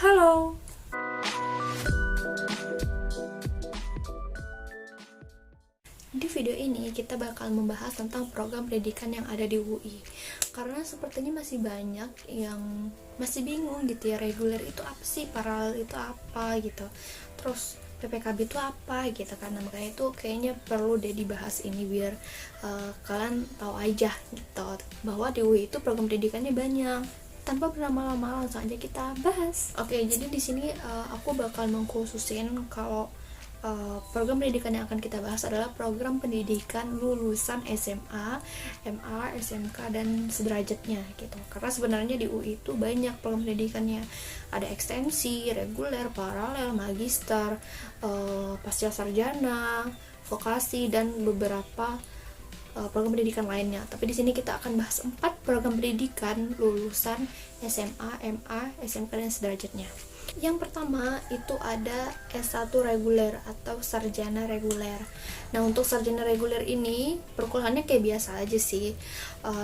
Halo. Di video ini kita bakal membahas tentang program pendidikan yang ada di UI. Karena sepertinya masih banyak yang masih bingung gitu ya, reguler itu apa sih, paralel itu apa gitu. Terus PPKB itu apa gitu kan. Nah, makanya itu kayaknya perlu deh dibahas ini biar kalian tahu aja gitu bahwa di UI itu program pendidikannya banyak. Tanpa berlama-lama langsung aja kita bahas. Oke, jadi di sini aku bakal mengkhususin kalau program pendidikan yang akan kita bahas adalah program pendidikan lulusan SMA, MA, SMK, dan sederajatnya gitu. Karena sebenarnya di UI itu banyak program pendidikannya. Ada ekstensi, reguler, paralel, magister, pasca sarjana, vokasi, dan beberapa program pendidikan lainnya. Tapi di sini kita akan bahas 4 program pendidikan lulusan SMA, MA, SMK, dan sederajatnya. Yang pertama itu ada S1 reguler atau sarjana reguler. Nah, untuk sarjana reguler ini perkuliahannya kayak biasa aja sih,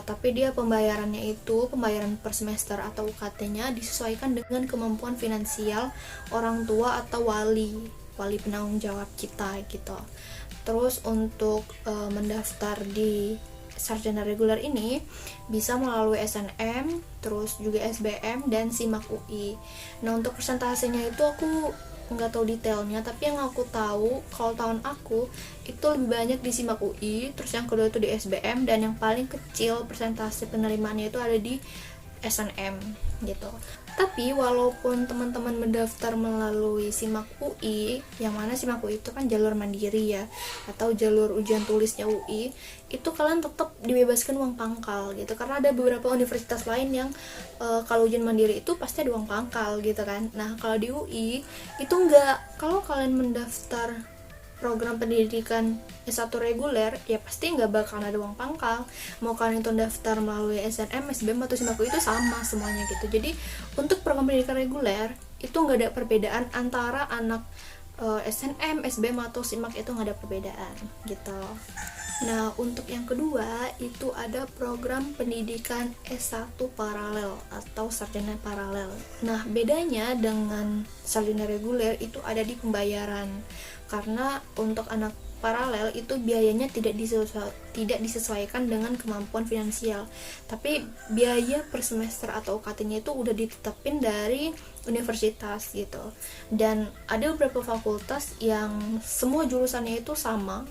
tapi dia pembayarannya itu pembayaran per semester atau UKT-nya disesuaikan dengan kemampuan finansial orang tua atau wali penanggung jawab kita gitu. Terus untuk mendaftar di sarjana reguler ini bisa melalui SNM, terus juga SBM dan SIMAK UI. Nah, untuk persentasenya itu aku nggak tahu detailnya, tapi yang aku tahu kalau tahun aku itu lebih banyak di SIMAK UI, terus yang kedua itu di SBM, dan yang paling kecil persentase penerimaannya itu ada di SNM gitu. Tapi walaupun teman-teman mendaftar melalui SIMAK UI, yang mana SIMAK UI itu kan jalur mandiri ya, atau jalur ujian tulisnya UI, itu kalian tetap dibebaskan uang pangkal gitu. Karena ada beberapa universitas lain yang kalau ujian mandiri itu pasti ada uang pangkal gitu kan. Nah, kalau di UI itu enggak. Kalau kalian mendaftar program pendidikan S1 reguler, ya pasti nggak bakal ada uang pangkal. Mau kalian itu daftar melalui SNM, SBM, atau SIMAK itu sama semuanya gitu. Jadi untuk program pendidikan reguler itu nggak ada perbedaan antara anak SNM, SBM, atau SIMAK, itu nggak ada perbedaan gitu. Nah, untuk yang kedua itu ada program pendidikan S1 paralel atau sarjana paralel. Nah, bedanya dengan sarjana reguler itu ada di pembayaran. Karena untuk anak paralel itu biayanya tidak disesuaikan dengan kemampuan finansial, tapi biaya per semester atau UKT-nya itu udah ditetapin dari universitas gitu. Dan ada beberapa fakultas yang semua jurusannya itu sama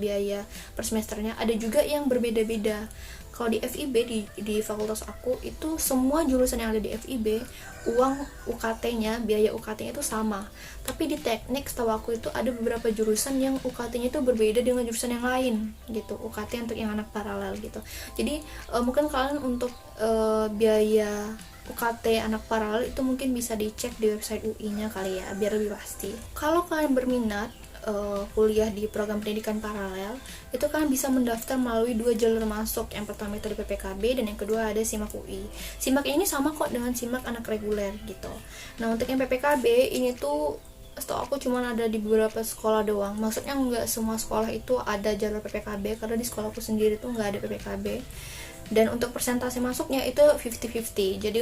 biaya per semesternya, ada juga yang berbeda-beda. Kalau di FIB, di fakultas aku itu semua jurusan yang ada di FIB uang UKT-nya, biaya UKT-nya itu sama. Tapi di teknik setahu aku itu ada beberapa jurusan yang UKT-nya itu berbeda dengan jurusan yang lain gitu. UKT untuk yang anak paralel gitu. Jadi mungkin kalian untuk biaya UKT anak paralel itu mungkin bisa dicek di website UI-nya kali ya, biar lebih pasti. Kalau kalian berminat kuliah di program pendidikan paralel, itu kalian bisa mendaftar melalui 2 jalur masuk. Yang pertama itu di PPKB, dan yang kedua ada SIMAK UI. SIMAK ini sama kok dengan SIMAK anak reguler gitu. Nah, untuk yang PPKB ini tuh setahu aku cuma ada di beberapa sekolah doang. Maksudnya nggak semua sekolah itu ada jalur PPKB, karena di sekolahku sendiri tuh nggak ada PPKB. Dan untuk persentase masuknya itu 50-50. Jadi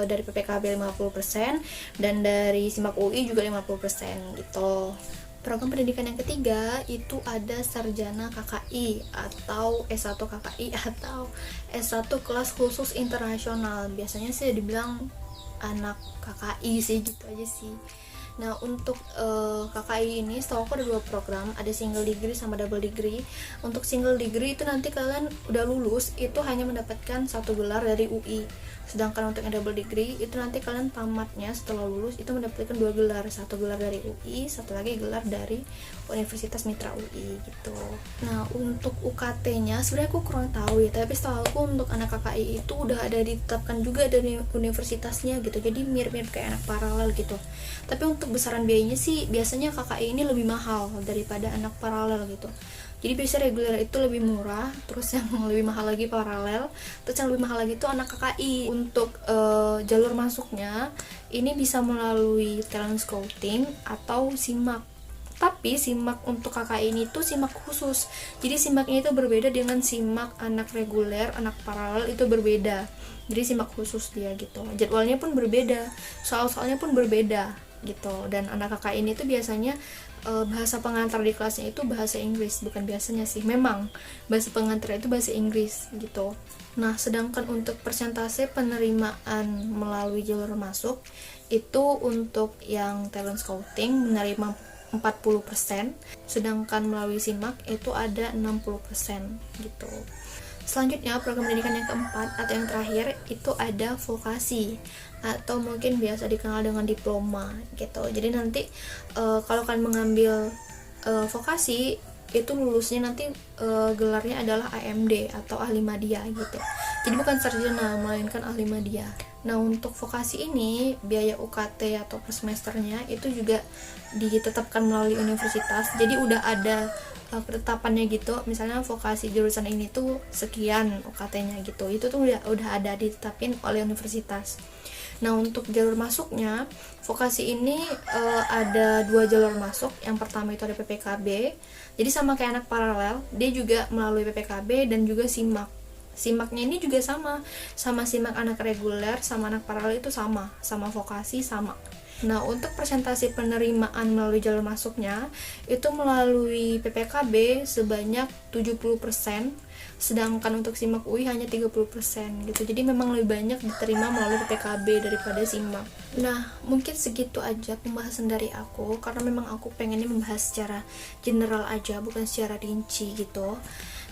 dari PPKB 50% dan dari SIMAK UI juga 50% gitu. Program pendidikan yang ketiga itu ada sarjana KKI atau S1 KKI atau S1 kelas khusus internasional. Biasanya sih dibilang anak KKI sih, gitu aja sih. Nah, untuk KKI ini setahu aku ada 2 program, ada single degree sama double degree. Untuk single degree itu nanti kalian udah lulus itu hanya mendapatkan 1 gelar dari UI. Sedangkan untuk yang double degree itu nanti kalian tamatnya setelah lulus itu mendapatkan 2 gelar, 1 gelar dari UI, 1 lagi gelar dari Universitas Mitra UI gitu. Nah, untuk UKT-nya sebenarnya aku kurang tahu ya, tapi setahu aku untuk anak KKI itu udah ada ditetapkan juga dari universitasnya gitu. Jadi mirip-mirip kayak anak paralel gitu. Tapi untuk besaran biayanya sih biasanya KKI ini lebih mahal daripada anak paralel gitu. Jadi biasanya reguler itu lebih murah, terus yang lebih mahal lagi paralel, terus yang lebih mahal lagi itu anak KKI. Untuk jalur masuknya ini bisa melalui talent scouting atau SIMAK. Tapi SIMAK untuk KKI ini tuh SIMAK khusus. Jadi SIMAKnya itu berbeda dengan SIMAK anak reguler, anak paralel itu berbeda. jadi SIMAK khusus dia gitu. Jadwalnya pun berbeda, soal-soalnya pun berbeda gitu. Dan anak kakak ini tuh biasanya bahasa pengantar di kelasnya itu bahasa Inggris, bukan biasanya sih, memang bahasa pengantar itu bahasa Inggris gitu. Nah, sedangkan untuk persentase penerimaan melalui jalur masuk itu untuk yang talent scouting menerima 40%, sedangkan melalui SIMAK itu ada 60% gitu. Selanjutnya, program pendidikan yang keempat atau yang terakhir itu ada vokasi atau mungkin biasa dikenal dengan diploma gitu. Jadi nanti kalau kalian mengambil vokasi itu lulusnya nanti gelarnya adalah AMD atau ahli madya gitu. Jadi bukan sarjana melainkan ahli madya. Nah, untuk vokasi ini biaya UKT atau per semesternya itu juga ditetapkan melalui universitas. Jadi udah ada ketetapannya gitu. Misalnya vokasi jurusan ini tuh sekian UKT-nya gitu. Itu tuh udah ada ditetapin oleh universitas. Nah, untuk jalur masuknya, vokasi ini ada 2 jalur masuk. Yang pertama itu ada PPKB. Jadi sama kayak anak paralel, dia juga melalui PPKB dan juga SIMAK. SIMAK-nya ini juga sama SIMAK anak reguler sama anak paralel itu sama vokasi sama. Nah, untuk persentase penerimaan melalui jalur masuknya itu melalui PPKB sebanyak 70%, sedangkan untuk SIMAK UI hanya 30% gitu. Jadi memang lebih banyak diterima melalui PPKB daripada SIMAK. Nah, mungkin segitu aja pembahasan dari aku, karena memang aku pengennya membahas secara general aja, bukan secara rinci gitu.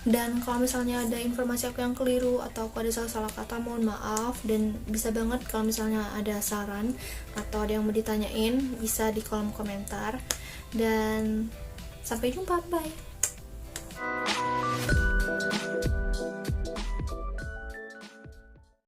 Dan kalau misalnya ada informasi aku yang keliru atau aku ada salah-salah kata, mohon maaf. Dan bisa banget kalau misalnya ada saran atau ada yang mau ditanyain, bisa di kolom komentar. Dan sampai jumpa, bye.